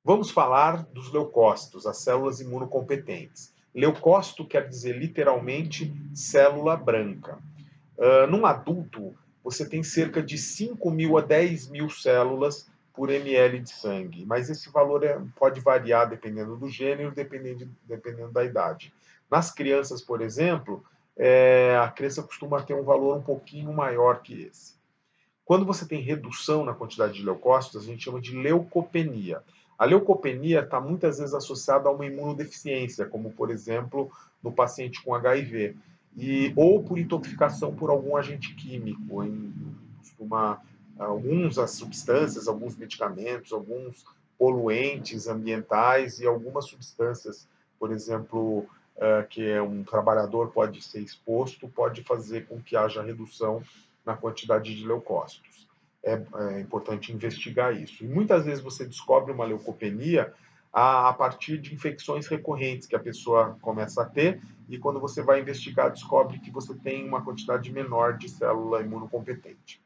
Vamos falar dos leucócitos, as células imunocompetentes. Leucócito quer dizer literalmente célula branca. Num adulto, você tem cerca de 5.000 a 10.000 células por ml de sangue, mas esse valor pode variar dependendo do gênero, dependendo da idade. Nas crianças, por exemplo, a criança costuma ter um valor um pouquinho maior que esse. Quando você tem redução na quantidade de leucócitos, a gente chama de leucopenia. A leucopenia está muitas vezes associada a uma imunodeficiência, como, por exemplo, no paciente com HIV, ou por intoxicação por algum agente químico, algumas substâncias, alguns medicamentos, alguns poluentes ambientais e algumas substâncias, por exemplo, que um trabalhador pode ser exposto, pode fazer com que haja redução na quantidade de leucócitos. É importante investigar isso. E muitas vezes você descobre uma leucopenia a partir de infecções recorrentes que a pessoa começa a ter, e quando você vai investigar, descobre que você tem uma quantidade menor de célula imunocompetente.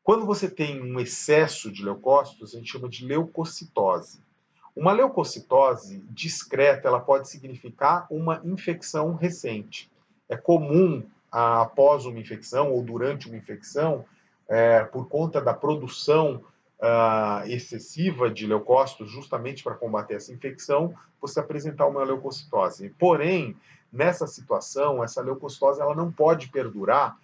Quando você tem um excesso de leucócitos, a gente chama de leucocitose. Uma leucocitose discreta, ela pode significar uma infecção recente. É comum, após uma infecção ou durante uma infecção, por conta da produção excessiva de leucócitos, justamente para combater essa infecção, você apresentar uma leucocitose. Porém, nessa situação, essa leucocitose ela não pode perdurar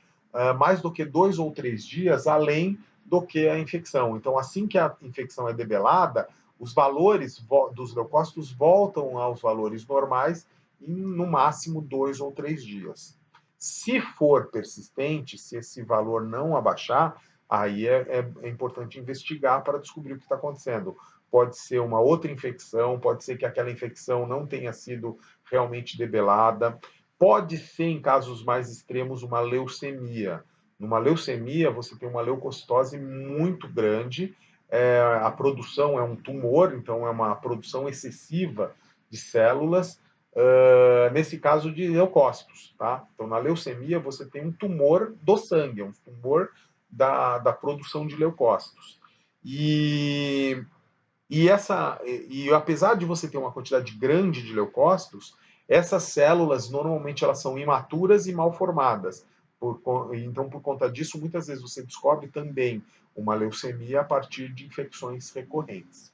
mais do que 2 ou 3 dias além do que a infecção. Então, assim que a infecção é debelada, os valores dos leucócitos voltam aos valores normais em, no máximo, 2 ou 3 dias. Se for persistente, se esse valor não abaixar, aí é importante investigar para descobrir o que está acontecendo. Pode ser uma outra infecção, pode ser que aquela infecção não tenha sido realmente debelada, pode ser, em casos mais extremos, uma leucemia. Numa leucemia, você tem uma leucocitose muito grande, a produção é um tumor, então é uma produção excessiva de células, nesse caso de leucócitos. Tá? Então, na leucemia, você tem um tumor do sangue, um tumor da produção de leucócitos. E apesar de você ter uma quantidade grande de leucócitos, essas células normalmente elas são imaturas e mal formadas. Então, por conta disso, muitas vezes você descobre também uma leucemia a partir de infecções recorrentes.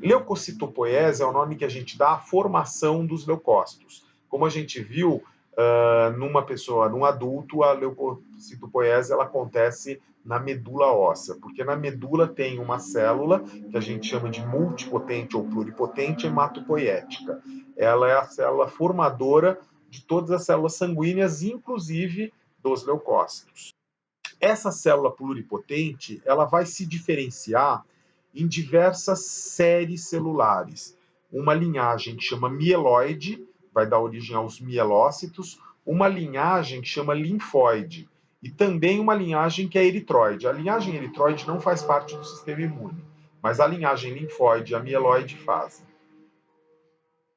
Leucocitopoiese é o nome que a gente dá à formação dos leucócitos. Como a gente viu, numa pessoa, num adulto, a leucocitopoiese ela acontece na medula óssea, porque na medula tem uma célula que a gente chama de multipotente ou pluripotente hematopoética. Ela é a célula formadora de todas as células sanguíneas, inclusive dos leucócitos. Essa célula pluripotente, ela vai se diferenciar em diversas séries celulares. Uma linhagem que chama mieloide, vai dar origem aos mielócitos, uma linhagem que chama linfóide, e também uma linhagem que é eritroide. A linhagem eritroide não faz parte do sistema imune, mas a linhagem linfóide e a mieloide fazem.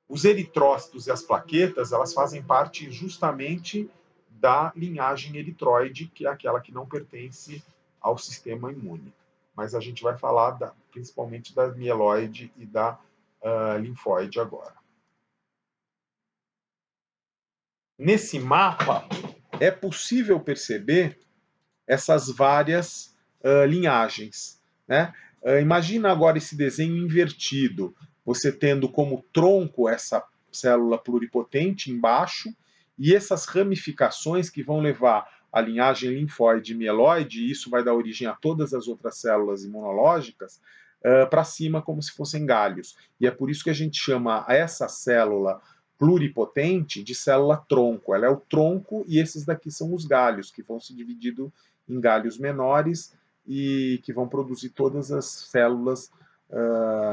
Os eritrócitos e as plaquetas, elas fazem parte justamente da linhagem eritroide, que é aquela que não pertence ao sistema imune. Mas a gente vai falar principalmente da mieloide e da linfóide agora. Nesse mapa, é possível perceber essas várias linhagens. Né? Imagina agora esse desenho invertido, você tendo como tronco essa célula pluripotente embaixo e essas ramificações que vão levar a linhagem linfóide e mieloide, e isso vai dar origem a todas as outras células imunológicas, para cima como se fossem galhos. E é por isso que a gente chama essa célula pluripotente de célula tronco. Ela é o tronco e esses daqui são os galhos, que vão se dividindo em galhos menores e que vão produzir todas as células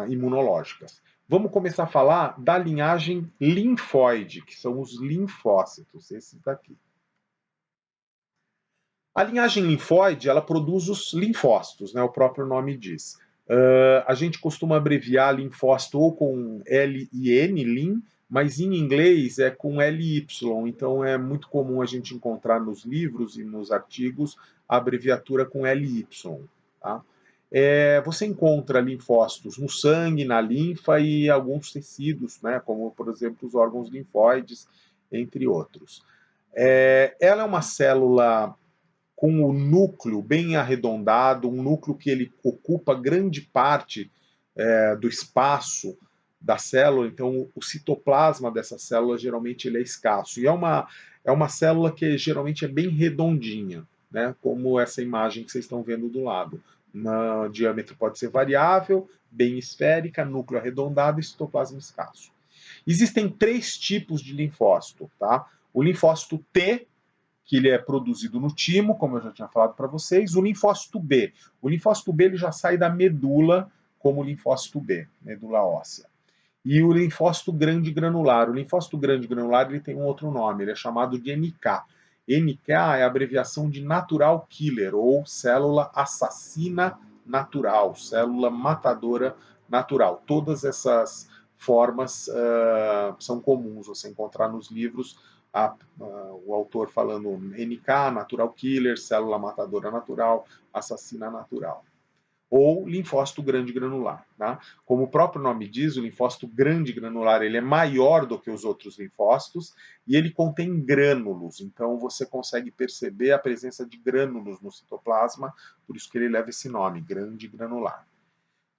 imunológicas. Vamos começar a falar da linhagem linfóide, que são os linfócitos, esses daqui. A linhagem linfóide, ela produz os linfócitos, né, o próprio nome diz. A gente costuma abreviar linfócito ou com L-I-N, lin, mas em inglês é com LY, então é muito comum a gente encontrar nos livros e nos artigos a abreviatura com LY. Tá? você encontra linfócitos no sangue, na linfa e alguns tecidos, né, como, por exemplo, os órgãos linfóides, entre outros. Ela é uma célula com o núcleo bem arredondado, um núcleo que ele ocupa grande parte do espaço da célula, então o citoplasma dessa célula geralmente ele é escasso. E é uma célula que geralmente é bem redondinha, né, como essa imagem que vocês estão vendo do lado. O diâmetro pode ser variável, bem esférica, núcleo arredondado e citoplasma escasso. Existem 3 tipos de linfócito, tá? O linfócito T, que ele é produzido no timo, como eu já tinha falado para vocês, o linfócito B. O linfócito B ele já sai da medula como linfócito B, medula óssea. E o linfócito grande granular. O linfócito grande granular ele tem um outro nome, ele é chamado de NK. NK é a abreviação de natural killer, ou célula assassina natural, célula matadora natural. Todas essas formas são comuns você encontrar nos livros, o autor falando NK, natural killer, célula matadora natural, assassina natural. Ou linfócito grande granular. Tá? Como o próprio nome diz, o linfócito grande granular ele é maior do que os outros linfócitos e ele contém grânulos, então você consegue perceber a presença de grânulos no citoplasma, por isso que ele leva esse nome, grande granular.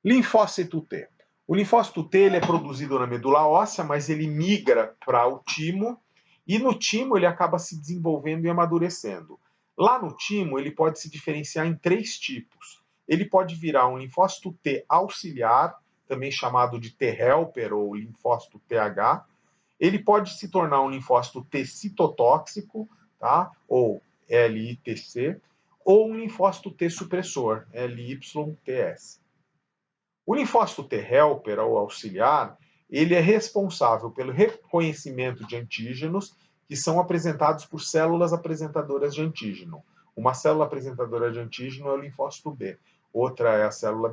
Linfócito T. O linfócito T ele é produzido na medula óssea, mas ele migra para o timo e no timo ele acaba se desenvolvendo e amadurecendo. Lá no timo ele pode se diferenciar em 3 tipos. Ele pode virar um linfócito T auxiliar, também chamado de T helper ou linfócito TH. Ele pode se tornar um linfócito T citotóxico, tá? Ou LITC, ou um linfócito T supressor, LYTS. O linfócito T helper, ou auxiliar, ele é responsável pelo reconhecimento de antígenos que são apresentados por células apresentadoras de antígeno. Uma célula apresentadora de antígeno é o linfócito B. Outra é a célula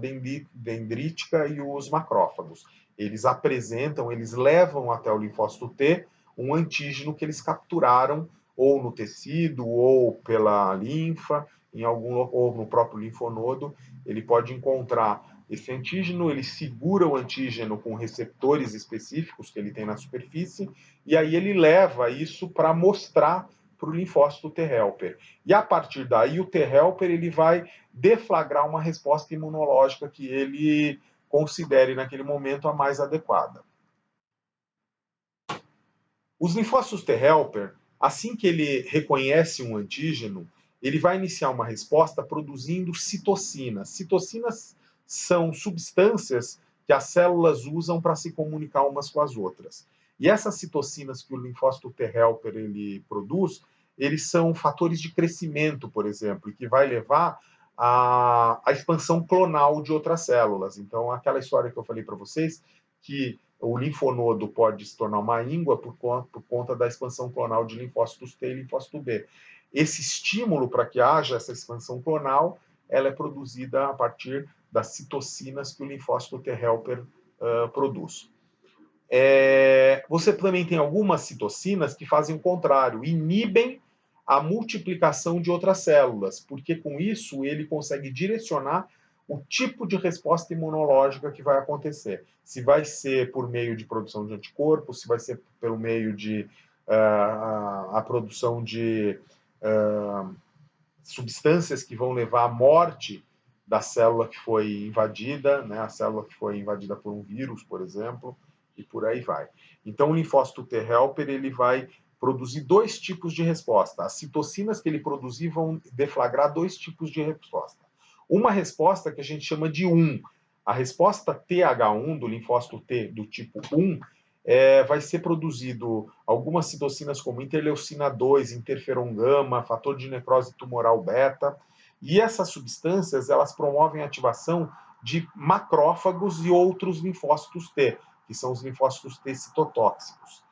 dendrítica e os macrófagos. Eles apresentam, eles levam até o linfócito T um antígeno que eles capturaram ou no tecido ou pela linfa, ou no próprio linfonodo. Ele pode encontrar esse antígeno, ele segura o antígeno com receptores específicos que ele tem na superfície, e aí ele leva isso para mostrar para o linfócito T helper. E a partir daí o T helper ele vai deflagrar uma resposta imunológica que ele considere naquele momento a mais adequada. Os linfócitos T helper, assim que ele reconhece um antígeno, ele vai iniciar uma resposta produzindo citocinas. Citocinas são substâncias que as células usam para se comunicar umas com as outras. E essas citocinas que o linfócito T helper ele produz, eles são fatores de crescimento, por exemplo, e que vai levar à expansão clonal de outras células. Então, aquela história que eu falei para vocês, que o linfonodo pode se tornar uma íngua por conta da expansão clonal de linfócitos T e linfócito B. Esse estímulo para que haja essa expansão clonal, ela é produzida a partir das citocinas que o linfócito T helper produz. Você também tem algumas citocinas que fazem o contrário, inibem a multiplicação de outras células, porque com isso ele consegue direcionar o tipo de resposta imunológica que vai acontecer. Se vai ser por meio de produção de anticorpos, se vai ser pelo meio de a produção de substâncias que vão levar à morte da célula que foi invadida, né, a célula que foi invadida por um vírus, por exemplo, e por aí vai. Então, o linfócito T helper ele vai produzir 2 tipos de resposta. As citocinas que ele produzir vão deflagrar 2 tipos de resposta. Uma resposta que a gente chama de 1. A resposta TH1 do linfócito T do tipo 1 vai ser produzido algumas citocinas como interleucina 2, interferon gama, fator de necrose tumoral beta, e essas substâncias elas promovem a ativação de macrófagos e outros linfócitos T, que são os linfócitos T citotóxicos.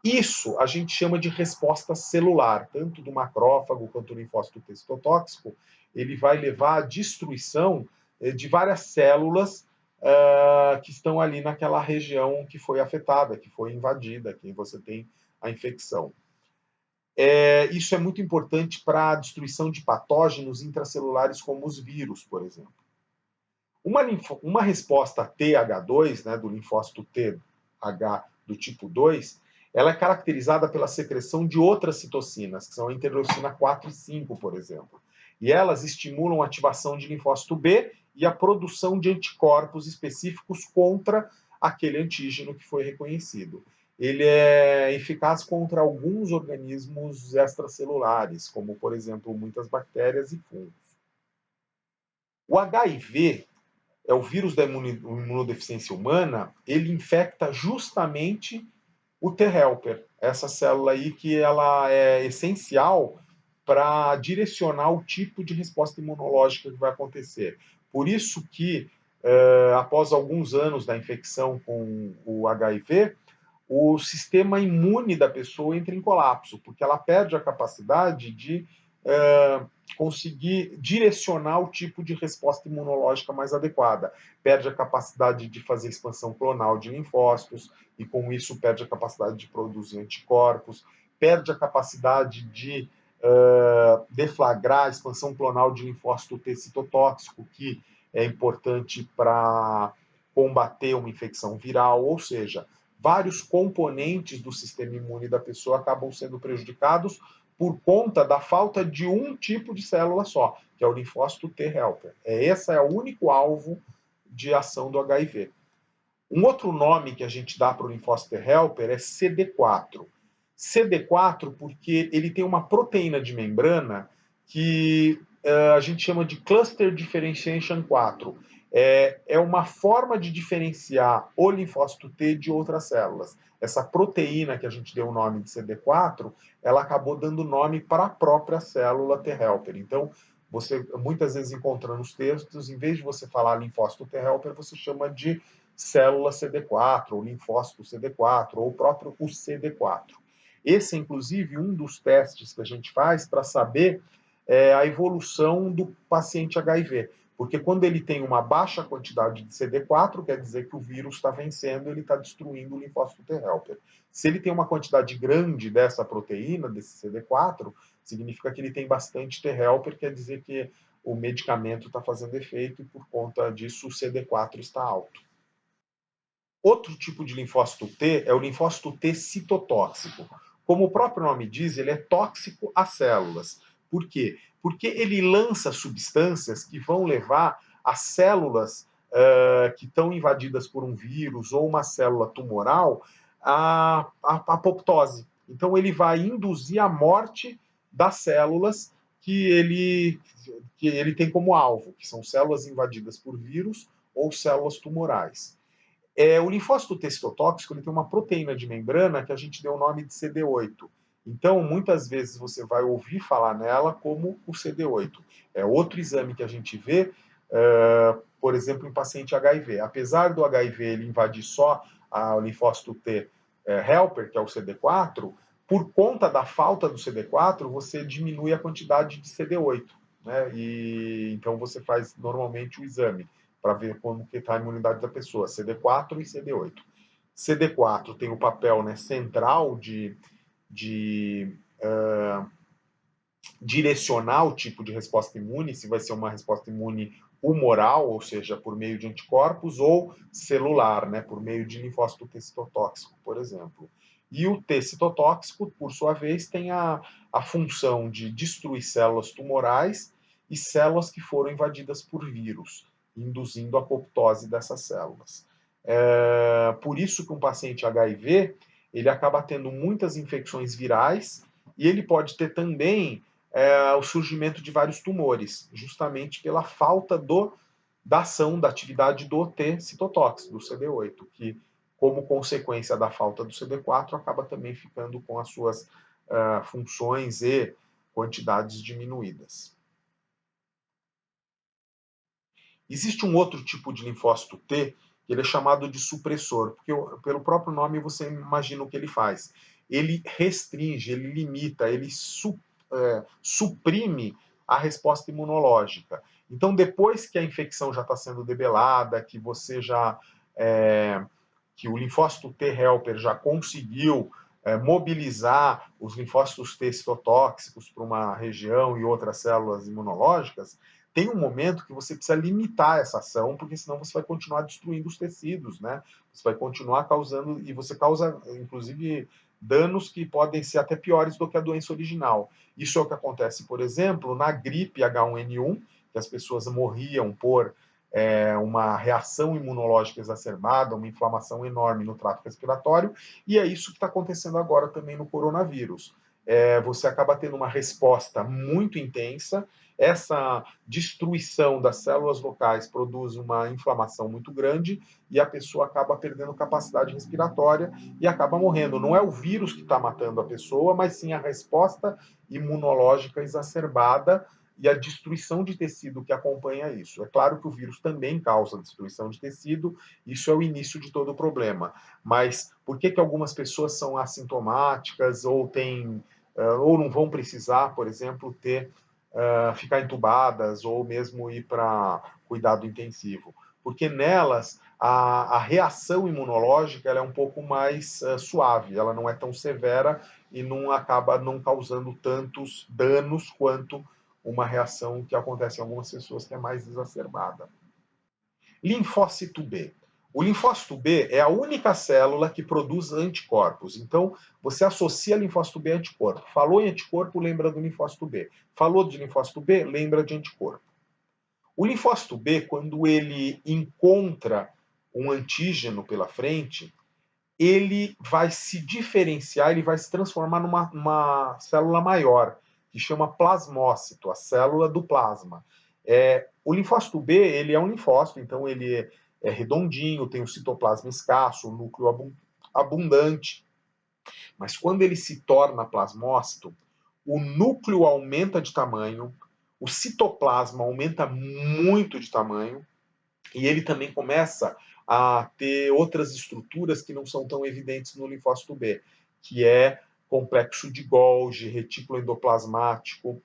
Isso a gente chama de resposta celular, tanto do macrófago quanto do linfócito T citotóxico, ele vai levar à destruição de várias células que estão ali naquela região que foi afetada, que foi invadida, que você tem a infecção. Isso é muito importante para a destruição de patógenos intracelulares, como os vírus, por exemplo. Uma resposta TH2, né, do linfócito TH do tipo 2, ela é caracterizada pela secreção de outras citocinas, que são a interleucina 4 e 5, por exemplo. E elas estimulam a ativação de linfócito B e a produção de anticorpos específicos contra aquele antígeno que foi reconhecido. Ele é eficaz contra alguns organismos extracelulares, como, por exemplo, muitas bactérias e fungos. O HIV é o vírus da imunodeficiência humana, ele infecta justamente o T-helper, essa célula aí que ela é essencial para direcionar o tipo de resposta imunológica que vai acontecer. Por isso que, após alguns anos da infecção com o HIV, o sistema imune da pessoa entra em colapso, porque ela perde a capacidade de conseguir direcionar o tipo de resposta imunológica mais adequada. Perde a capacidade de fazer expansão clonal de linfócitos, e com isso perde a capacidade de produzir anticorpos, perde a capacidade de deflagrar a expansão clonal de linfócito T citotóxico, que é importante para combater uma infecção viral, ou seja, vários componentes do sistema imune da pessoa acabam sendo prejudicados por conta da falta de um tipo de célula só, que é o linfócito T-helper. Esse é o único alvo de ação do HIV. Um outro nome que a gente dá para o linfócito T-helper é CD4. CD4 porque ele tem uma proteína de membrana que a gente chama de Cluster Differentiation 4. É uma forma de diferenciar o linfócito T de outras células. Essa proteína que a gente deu o nome de CD4, ela acabou dando nome para a própria célula T-helper. Então, você muitas vezes encontra nos textos, em vez de você falar linfócito T-helper, você chama de célula CD4, ou linfócito CD4, ou o próprio CD4. Esse é, inclusive, um dos testes que a gente faz para saber a evolução do paciente HIV. Porque quando ele tem uma baixa quantidade de CD4, quer dizer que o vírus está vencendo, ele está destruindo o linfócito T-helper. Se ele tem uma quantidade grande dessa proteína, desse CD4, significa que ele tem bastante T-helper, quer dizer que o medicamento está fazendo efeito e por conta disso o CD4 está alto. Outro tipo de linfócito T é o linfócito T citotóxico. Como o próprio nome diz, ele é tóxico às células. Por quê? Porque ele lança substâncias que vão levar as células que estão invadidas por um vírus ou uma célula tumoral à apoptose. Então, ele vai induzir a morte das células que ele tem como alvo, que são células invadidas por vírus ou células tumorais. O linfócito T citotóxico ele tem uma proteína de membrana que a gente deu o nome de CD8. Então, muitas vezes você vai ouvir falar nela como o CD8. É outro exame que a gente vê, por exemplo, em paciente HIV. Apesar do HIV ele invadir só o linfócito T helper, que é o CD4, por conta da falta do CD4, você diminui a quantidade de CD8. Né? E então você faz normalmente o exame para ver como que está a imunidade da pessoa, CD4 e CD8. CD4 tem o papel central de direcionar o tipo de resposta imune, se vai ser uma resposta imune humoral, ou seja, por meio de anticorpos, ou celular, por meio de linfócito T citotóxico, por exemplo. E o T citotóxico, por sua vez, tem a função de destruir células tumorais e células que foram invadidas por vírus, induzindo a apoptose dessas células. Por isso que um paciente HIV ele acaba tendo muitas infecções virais e ele pode ter também o surgimento de vários tumores, justamente pela falta da ação, da atividade do T citotóxico, do CD8, que, como consequência da falta do CD4, acaba também ficando com as suas funções e quantidades diminuídas. Existe um outro tipo de linfócito T, que ele é chamado de supressor, porque pelo próprio nome você imagina o que ele faz. Ele restringe, ele limita, ele suprime a resposta imunológica. Então, depois que a infecção já está sendo debelada, que você que o linfócito T helper já conseguiu mobilizar os linfócitos T citotóxicos para uma região e outras células imunológicas, tem um momento que você precisa limitar essa ação, porque senão você vai continuar destruindo os tecidos, né? Você vai continuar causando, e você causa, inclusive, danos que podem ser até piores do que a doença original. Isso é o que acontece, por exemplo, na gripe H1N1, que as pessoas morriam por uma reação imunológica exacerbada, uma inflamação enorme no trato respiratório, e é isso que está acontecendo agora também no coronavírus. Você acaba tendo uma resposta muito intensa, essa destruição das células locais produz uma inflamação muito grande e a pessoa acaba perdendo capacidade respiratória e acaba morrendo. Não é o vírus que está matando a pessoa, mas sim a resposta imunológica exacerbada e a destruição de tecido que acompanha isso. É claro que o vírus também causa destruição de tecido, isso é o início de todo o problema. Mas por que algumas pessoas são assintomáticas ou ou não vão precisar, por exemplo, ficar entubadas ou mesmo ir para cuidado intensivo? Porque nelas a reação imunológica ela é um pouco mais suave, ela não é tão severa e não acaba não causando tantos danos quanto uma reação que acontece em algumas pessoas que é mais exacerbada. Linfócito B. O linfócito B é a única célula que produz anticorpos. Então, você associa linfócito B a anticorpo. Falou em anticorpo, lembra do linfócito B. Falou de linfócito B, lembra de anticorpo. O linfócito B, quando ele encontra um antígeno pela frente, ele vai se diferenciar, ele vai se transformar numa célula maior, que chama plasmócito, a célula do plasma. O linfócito B, ele é um linfócito, então ele é redondinho, tem um citoplasma escasso, um núcleo abundante. Mas quando ele se torna plasmócito, o núcleo aumenta de tamanho, o citoplasma aumenta muito de tamanho, e ele também começa a ter outras estruturas que não são tão evidentes no linfócito B, que é complexo de Golgi, retículo endoplasmático.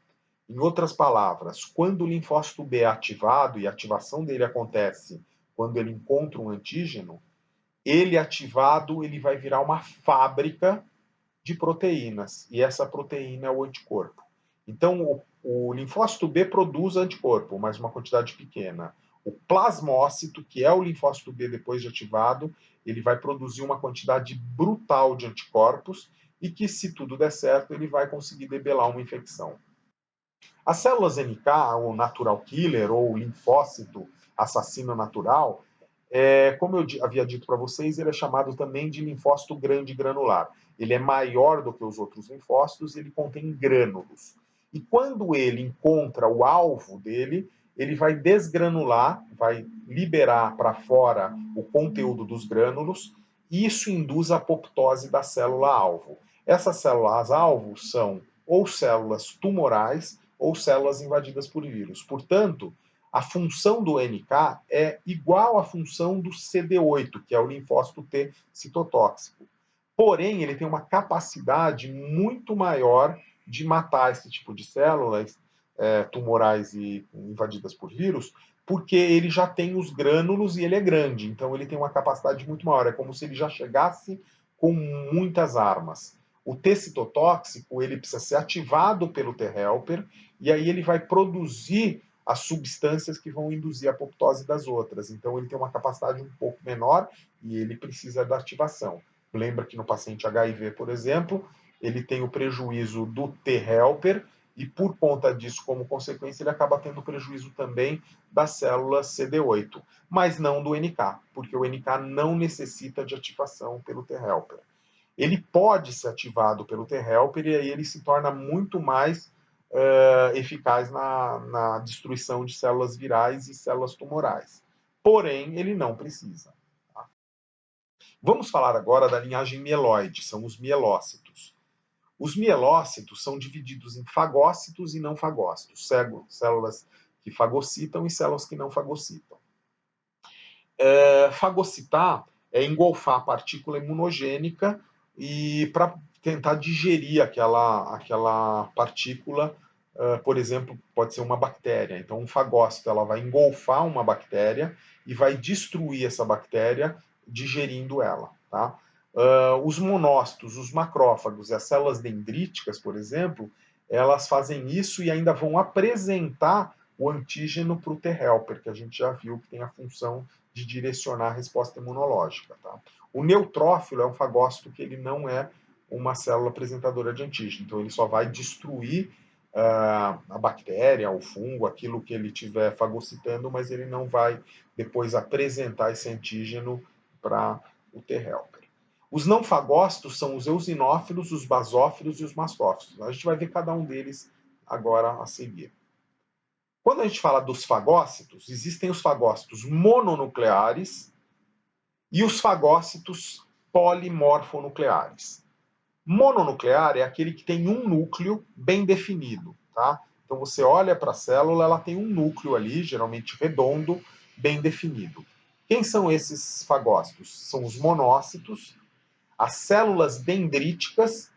Em outras palavras, quando o linfócito B é ativado, e a ativação dele acontece quando ele encontra um antígeno, ele ativado, ele vai virar uma fábrica de proteínas, e essa proteína é o anticorpo. Então, o linfócito B produz anticorpo, mas uma quantidade pequena. O plasmócito, que é o linfócito B depois de ativado, ele vai produzir uma quantidade brutal de anticorpos e que, se tudo der certo, ele vai conseguir debelar uma infecção. As células NK, ou natural killer, ou linfócito assassino natural, como eu havia dito para vocês, ele é chamado também de linfócito grande granular. Ele é maior do que os outros linfócitos, ele contém grânulos. E quando ele encontra o alvo dele, ele vai desgranular, vai liberar para fora o conteúdo dos grânulos, e isso induz a apoptose da célula-alvo. Essas células-alvo são ou células tumorais ou células invadidas por vírus. Portanto, a função do NK é igual à função do CD8, que é o linfócito T citotóxico. Porém, ele tem uma capacidade muito maior de matar esse tipo de células tumorais e invadidas por vírus, porque ele já tem os grânulos e ele é grande, então ele tem uma capacidade muito maior. É como se ele já chegasse com muitas armas. O T citotóxico ele precisa ser ativado pelo T helper e aí ele vai produzir as substâncias que vão induzir a apoptose das outras. Então ele tem uma capacidade um pouco menor e ele precisa da ativação. Lembra que no paciente HIV, por exemplo, ele tem o prejuízo do T helper e por conta disso, como consequência, ele acaba tendo prejuízo também das células CD8, mas não do NK, porque o NK não necessita de ativação pelo T helper. Ele pode ser ativado pelo T helper e aí ele se torna muito mais eficaz na destruição de células virais e células tumorais. Porém, ele não precisa. Tá? Vamos falar agora da linhagem mieloide, são os mielócitos. Os mielócitos são divididos em fagócitos e não fagócitos, células que fagocitam e células que não fagocitam. Fagocitar é engolfar a partícula imunogênica e para tentar digerir aquela partícula, por exemplo, pode ser uma bactéria. Então, um fagócito ela vai engolfar uma bactéria e vai destruir essa bactéria digerindo ela. Tá? Os monócitos, os macrófagos e as células dendríticas, por exemplo, elas fazem isso e ainda vão apresentar o antígeno para o T-helper, que a gente já viu que tem a função de direcionar a resposta imunológica. Tá? O neutrófilo é um fagócito que ele não é uma célula apresentadora de antígeno, então ele só vai destruir a bactéria, o fungo, aquilo que ele estiver fagocitando, mas ele não vai depois apresentar esse antígeno para o T-helper. Os não fagócitos são os eosinófilos, os basófilos e os mastófilos. A gente vai ver cada um deles agora a seguir. Quando a gente fala dos fagócitos, existem os fagócitos mononucleares e os fagócitos polimorfonucleares. Mononuclear é aquele que tem um núcleo bem definido, tá? Então você olha para a célula, ela tem um núcleo ali, geralmente redondo, bem definido. Quem são esses fagócitos? São os monócitos, as células dendríticas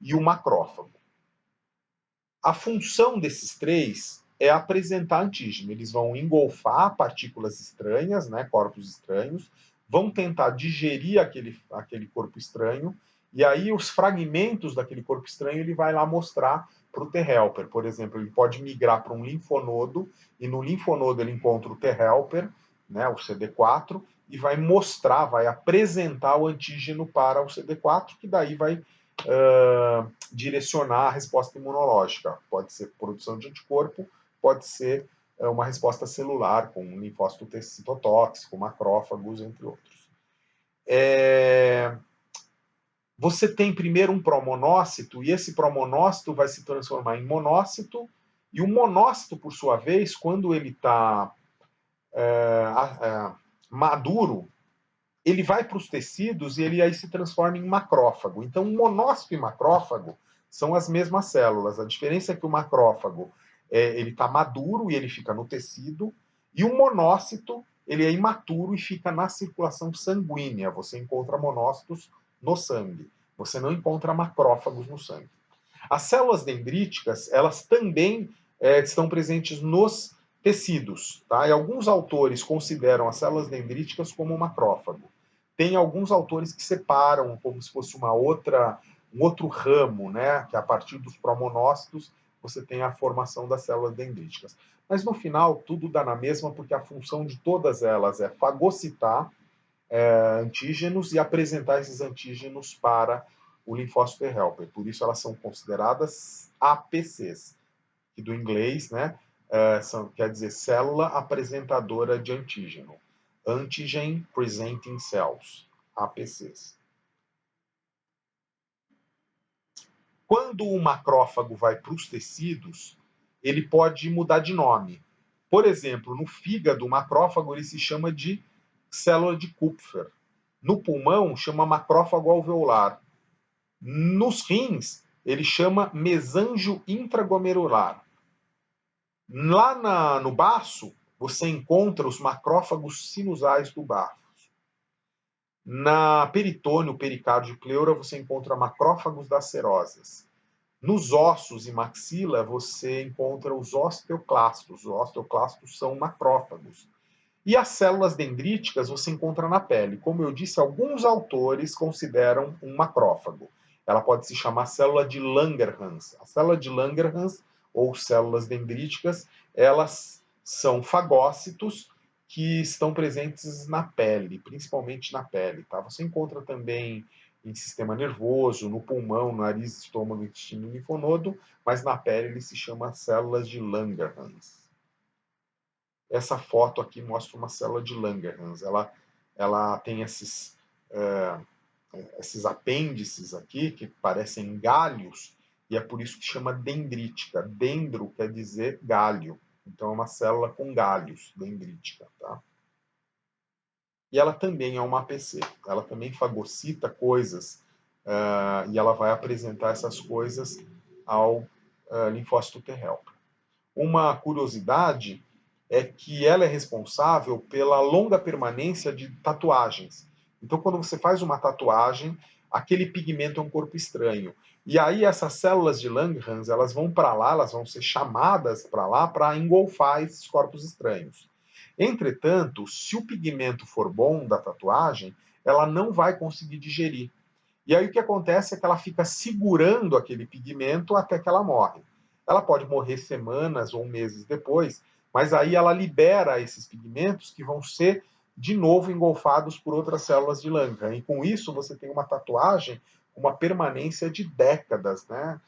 e o macrófago. A função desses três é apresentar antígeno. Eles vão engolfar partículas estranhas, né, corpos estranhos, vão tentar digerir aquele corpo estranho, e aí os fragmentos daquele corpo estranho ele vai lá mostrar para o T-helper. Por exemplo, ele pode migrar para um linfonodo, e no linfonodo ele encontra o T-helper, né, o CD4, e vai mostrar, vai apresentar o antígeno para o CD4, que daí vai direcionar a resposta imunológica. Pode ser produção de anticorpo, pode ser uma resposta celular, com linfócito citotóxico, macrófagos, entre outros. Você tem primeiro um promonócito, e esse promonócito vai se transformar em monócito, e o monócito, por sua vez, quando ele está maduro, ele vai para os tecidos e ele aí se transforma em macrófago. Então, monócito e macrófago são as mesmas células. A diferença é que o macrófago ele está maduro e ele fica no tecido, e o monócito ele é imaturo e fica na circulação sanguínea. Você encontra monócitos no sangue. Você não encontra macrófagos no sangue. As células dendríticas, elas também estão presentes nos tecidos. Tá? E alguns autores consideram as células dendríticas como macrófago. Tem alguns autores que separam como se fosse um outro ramo, né? Que a partir dos promonócitos você tem a formação das células dendríticas. Mas no final tudo dá na mesma, porque a função de todas elas é fagocitar antígenos e apresentar esses antígenos para o linfócito T-helper. Por isso elas são consideradas APCs, que do inglês, né, quer dizer célula apresentadora de antígeno. Antigen Presenting Cells, APCs. Quando o macrófago vai para os tecidos, ele pode mudar de nome. Por exemplo, no fígado, o macrófago ele se chama de célula de Kupfer. No pulmão, chama macrófago alveolar. Nos rins, ele chama mesângio intraglomerular. Lá no baço, você encontra os macrófagos sinusais do baço. Na peritônio, pericárdio e pleura, você encontra macrófagos das serosas. Nos ossos e maxila, você encontra os osteoclastos. Os osteoclastos são macrófagos. E as células dendríticas você encontra na pele. Como eu disse, alguns autores consideram um macrófago. Ela pode se chamar célula de Langerhans. A célula de Langerhans, ou células dendríticas, elas são fagócitos que estão presentes na pele, principalmente na pele. Tá? Você encontra também em sistema nervoso, no pulmão, no nariz, estômago, intestino e linfonodo, mas na pele ele se chama células de Langerhans. Essa foto aqui mostra uma célula de Langerhans. Ela tem esses apêndices aqui, que parecem galhos, e é por isso que chama dendrítica. Dendro quer dizer galho. Então é uma célula com galhos, dendrítica. Tá? E ela também é uma APC. Ela também fagocita coisas e ela vai apresentar essas coisas ao linfócito T-helper. Uma curiosidade é que ela é responsável pela longa permanência de tatuagens. Então, quando você faz uma tatuagem, aquele pigmento é um corpo estranho. E aí essas células de Langerhans, elas vão para lá, elas vão ser chamadas para lá para engolfar esses corpos estranhos. Entretanto, se o pigmento for bom da tatuagem, ela não vai conseguir digerir. E aí o que acontece é que ela fica segurando aquele pigmento até que ela morre. Ela pode morrer semanas ou meses depois, mas aí ela libera esses pigmentos que vão ser de novo engolfados por outras células de Langerhans. E com isso você tem uma tatuagem com uma permanência de décadas, né?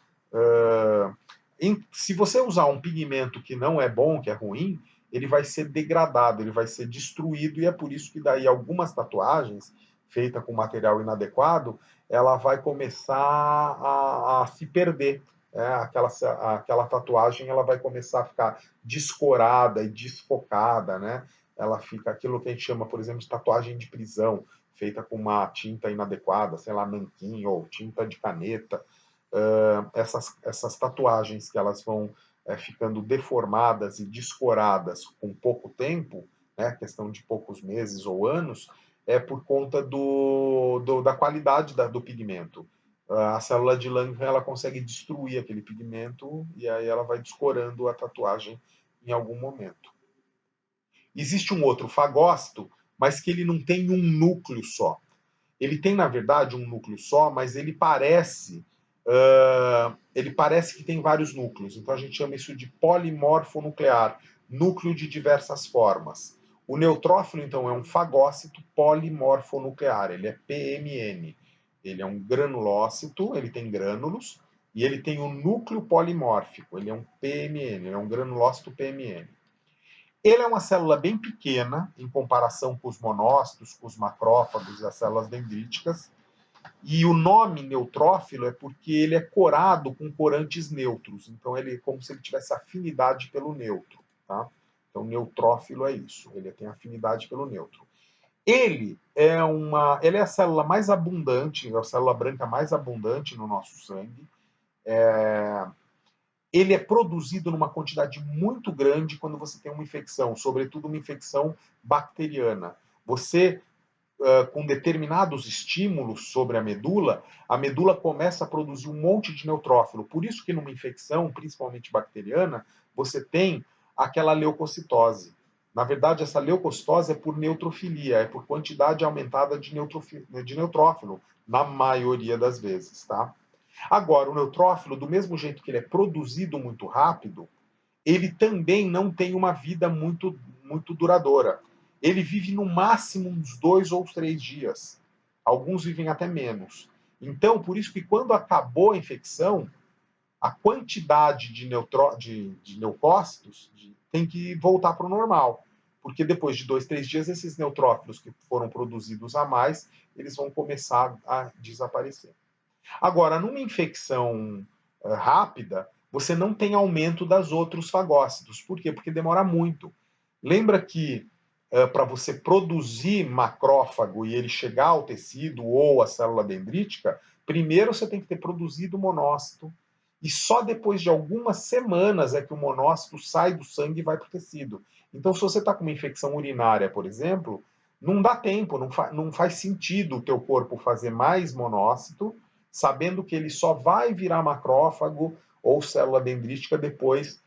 Se você usar um pigmento que não é bom, que é ruim, ele vai ser degradado, ele vai ser destruído, e é por isso que daí algumas tatuagens feitas com material inadequado, ela vai começar a se perder. Aquela tatuagem ela vai começar a ficar descorada e desfocada, né? Ela fica aquilo que a gente chama, por exemplo, de tatuagem de prisão, feita com uma tinta inadequada, sei lá, nanquim ou tinta de caneta. Essas tatuagens que elas vão ficando deformadas e descoradas com pouco tempo, né, questão de poucos meses ou anos, é por conta da qualidade do pigmento. A célula de Langerhans ela consegue destruir aquele pigmento e aí ela vai descorando a tatuagem em algum momento. Existe um outro fagócito, mas que ele não tem um núcleo só. Ele tem, na verdade, um núcleo só, mas ele parece que tem vários núcleos. Então a gente chama isso de polimorfonuclear, núcleo de diversas formas. O neutrófilo, então, é um fagócito polimorfonuclear, ele é PMN. Ele é um granulócito, ele tem grânulos, e ele tem um núcleo polimórfico, ele é um PMN, ele é um granulócito PMN. Ele é uma célula bem pequena em comparação com os monócitos, com os macrófagos e as células dendríticas. E o nome neutrófilo é porque ele é corado com corantes neutros. Então ele é como se ele tivesse afinidade pelo neutro. Tá? Então neutrófilo é isso, ele tem afinidade pelo neutro. Ele é a célula mais abundante, a célula branca mais abundante no nosso sangue. Ele é produzido numa quantidade muito grande quando você tem uma infecção, sobretudo uma infecção bacteriana. Você, com determinados estímulos sobre a medula começa a produzir um monte de neutrófilo. Por isso que numa infecção, principalmente bacteriana, você tem aquela leucocitose. Na verdade, essa leucocitose é por neutrofilia, é por quantidade aumentada de neutrófilo, na maioria das vezes, tá? Agora, o neutrófilo, do mesmo jeito que ele é produzido muito rápido, ele também não tem uma vida muito, muito duradoura. Ele vive no máximo uns 2 ou 3 dias. Alguns vivem até menos. Então, por isso que quando acabou a infecção, a quantidade de leucócitos tem que voltar para o normal. Porque depois de 2, 3 dias, esses neutrófilos que foram produzidos a mais, eles vão começar a desaparecer. Agora, numa infecção rápida, você não tem aumento das outros fagócitos. Por quê? Porque demora muito. Lembra que para você produzir macrófago e ele chegar ao tecido ou à célula dendrítica, primeiro você tem que ter produzido monócito. E só depois de algumas semanas é que o monócito sai do sangue e vai para o tecido. Então, se você está com uma infecção urinária, por exemplo, não dá tempo, não faz sentido o teu corpo fazer mais monócito, sabendo que ele só vai virar macrófago ou célula dendrítica depois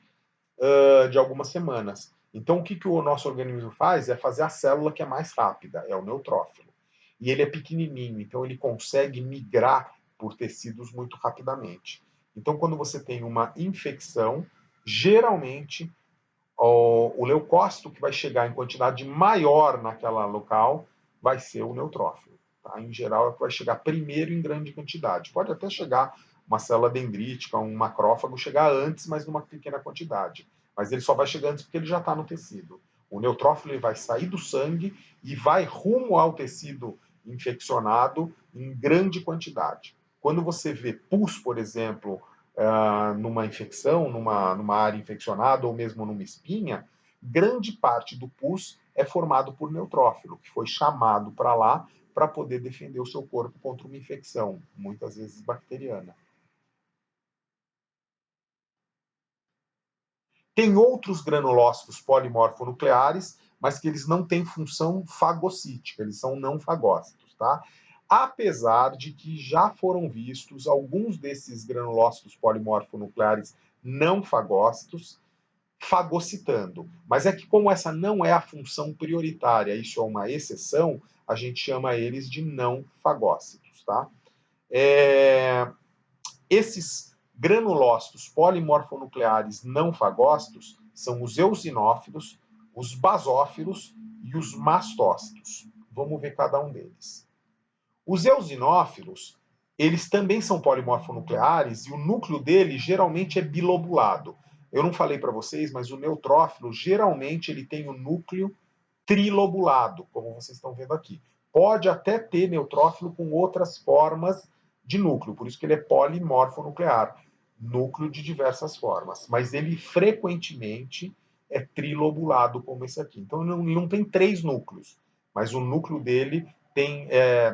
de algumas semanas. Então, o que o nosso organismo faz é fazer a célula que é mais rápida, é o neutrófilo. E ele é pequenininho, então ele consegue migrar por tecidos muito rapidamente. Então, quando você tem uma infecção, geralmente o leucócito que vai chegar em quantidade maior naquela local vai ser o neutrófilo. Tá? Em geral, é o que vai chegar primeiro em grande quantidade. Pode até chegar uma célula dendrítica, um macrófago, chegar antes, mas numa pequena quantidade. Mas ele só vai chegar antes porque ele já está no tecido. O neutrófilo ele vai sair do sangue e vai rumo ao tecido infeccionado em grande quantidade. Quando você vê pus, por exemplo, numa infecção, numa área infeccionada ou mesmo numa espinha, grande parte do pus é formado por neutrófilo, que foi chamado para lá para poder defender o seu corpo contra uma infecção, muitas vezes bacteriana. Tem outros granulócitos polimorfonucleares, mas que eles não têm função fagocítica, eles são não fagócitos, tá? Apesar de que já foram vistos alguns desses granulócitos polimorfonucleares não fagócitos fagocitando. Mas é que como essa não é a função prioritária, isso é uma exceção, a gente chama eles de não fagócitos, tá? Esses granulócitos polimorfonucleares não fagócitos são os eosinófilos, os basófilos e os mastócitos. Vamos ver cada um deles. Os eosinófilos, eles também são polimorfonucleares e o núcleo dele geralmente é bilobulado. Eu não falei para vocês, mas o neutrófilo geralmente ele tem o núcleo trilobulado, como vocês estão vendo aqui. Pode até ter neutrófilo com outras formas de núcleo, por isso que ele é polimorfonuclear, núcleo de diversas formas, mas ele frequentemente é trilobulado como esse aqui. Então ele não tem 3 núcleos, mas o núcleo dele tem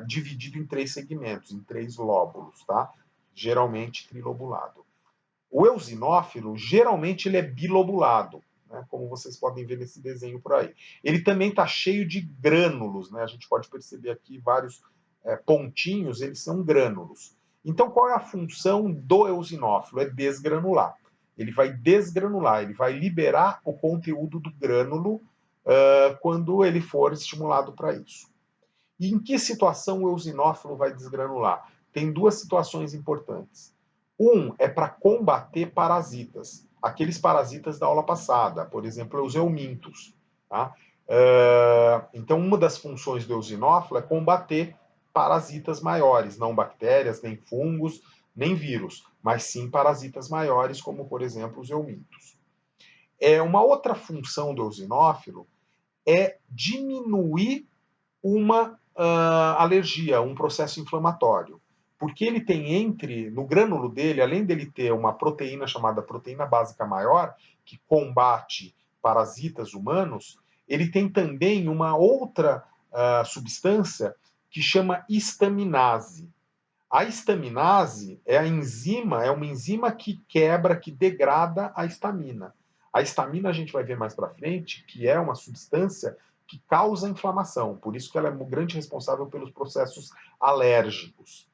dividido em 3 segmentos, em 3 lóbulos, tá? Geralmente trilobulado. O eosinófilo, geralmente ele é bilobulado, né? Como vocês podem ver nesse desenho por aí. Ele também está cheio de grânulos, né? A gente pode perceber aqui vários pontinhos, eles são grânulos. Então, qual é a função do eosinófilo? É desgranular. Ele vai desgranular, ele vai liberar o conteúdo do grânulo quando ele for estimulado para isso. E em que situação o eosinófilo vai desgranular? Tem 2 situações importantes. Um é para combater parasitas, aqueles parasitas da aula passada, por exemplo, os eumintos. Tá? Então, uma das funções do eosinófilo é combater parasitas maiores, não bactérias, nem fungos, nem vírus, mas sim parasitas maiores, como, por exemplo, os eumintos. Uma outra função do eosinófilo é diminuir uma alergia, um processo inflamatório. Porque ele tem no grânulo dele, além dele ter uma proteína chamada proteína básica maior, que combate parasitas humanos, ele tem também uma outra substância que chama histaminase. A histaminase é uma enzima que quebra, que degrada a histamina. A histamina a gente vai ver mais para frente, que é uma substância que causa inflamação, por isso que ela é um grande responsável pelos processos alérgicos.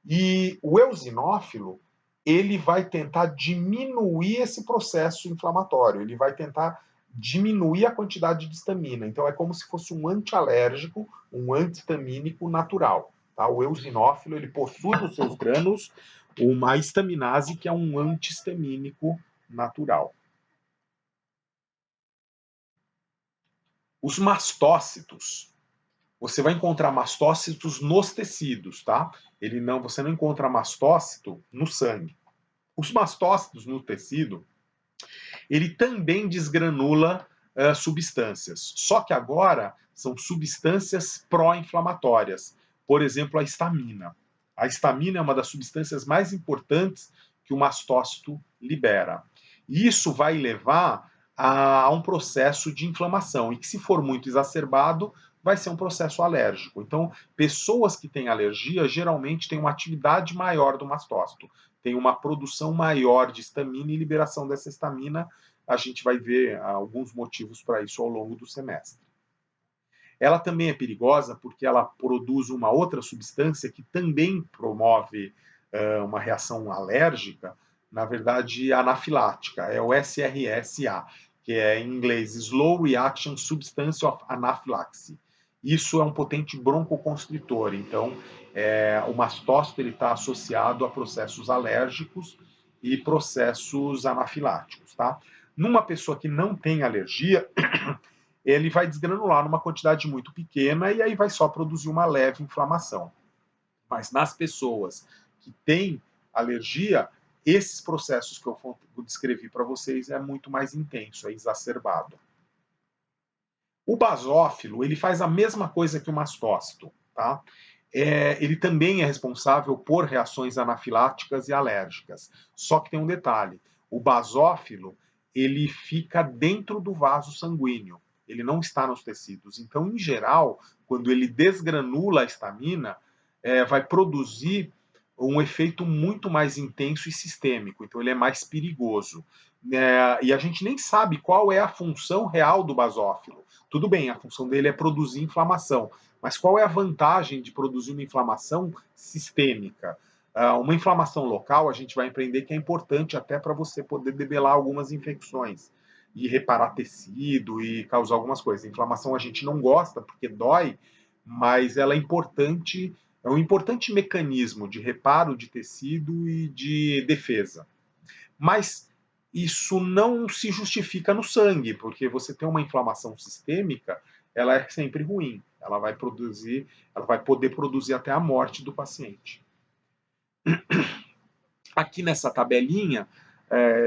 E o eosinófilo, ele vai tentar diminuir esse processo inflamatório, ele vai tentar diminuir a quantidade de histamina. Então é como se fosse um antialérgico, um antihistamínico natural. Tá? O eosinófilo, ele possui nos seus grânulos uma histaminase, que é um antihistamínico natural. Os mastócitos. Você vai encontrar mastócitos nos tecidos, tá? Você não encontra mastócito no sangue. Os mastócitos no tecido, ele também desgranula substâncias. Só que agora são substâncias pró-inflamatórias. Por exemplo, a histamina. A histamina é uma das substâncias mais importantes que o mastócito libera. E isso vai levar a um processo de inflamação, e que, se for muito exacerbado, vai ser um processo alérgico. Então, pessoas que têm alergia geralmente têm uma atividade maior do mastócito, tem uma produção maior de histamina e liberação dessa histamina. A gente vai ver alguns motivos para isso ao longo do semestre. Ela também é perigosa porque ela produz uma outra substância que também promove uma reação alérgica, na verdade anafilática, é o SRSA, que é em inglês Slow Reaction Substance of Anaphylaxis. Isso é um potente broncoconstritor, então o mastócito está associado a processos alérgicos e processos anafiláticos. Tá? Numa pessoa que não tem alergia, ele vai desgranular numa quantidade muito pequena e aí vai só produzir uma leve inflamação. Mas nas pessoas que têm alergia, esses processos que eu descrevi para vocês é muito mais intenso, é exacerbado. O basófilo, ele faz a mesma coisa que o mastócito, tá? Ele também é responsável por reações anafiláticas e alérgicas. Só que tem um detalhe, o basófilo, ele fica dentro do vaso sanguíneo, ele não está nos tecidos. Então, em geral, quando ele desgranula a histamina, vai produzir um efeito muito mais intenso e sistêmico, então ele é mais perigoso. E a gente nem sabe qual é a função real do basófilo. Tudo bem, a função dele é produzir inflamação, mas qual é a vantagem de produzir uma inflamação sistêmica? Uma inflamação local, a gente vai aprender que é importante até para você poder debelar algumas infecções e reparar tecido e causar algumas coisas. A inflamação a gente não gosta porque dói, mas ela é importante, é um importante mecanismo de reparo de tecido e de defesa. Mas isso não se justifica no sangue, porque você tem uma inflamação sistêmica, ela é sempre ruim. Ela vai poder produzir até a morte do paciente. Aqui nessa tabelinha,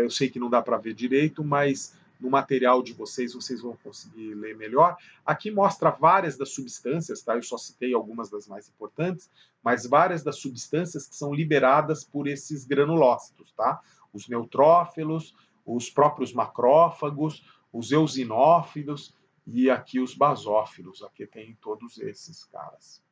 eu sei que não dá para ver direito, mas no material de vocês vão conseguir ler melhor. Aqui mostra várias das substâncias, tá? Eu só citei algumas das mais importantes, mas várias das substâncias que são liberadas por esses granulócitos, tá? Os neutrófilos, os próprios macrófagos, os eosinófilos e aqui os basófilos. Aqui tem todos esses caras.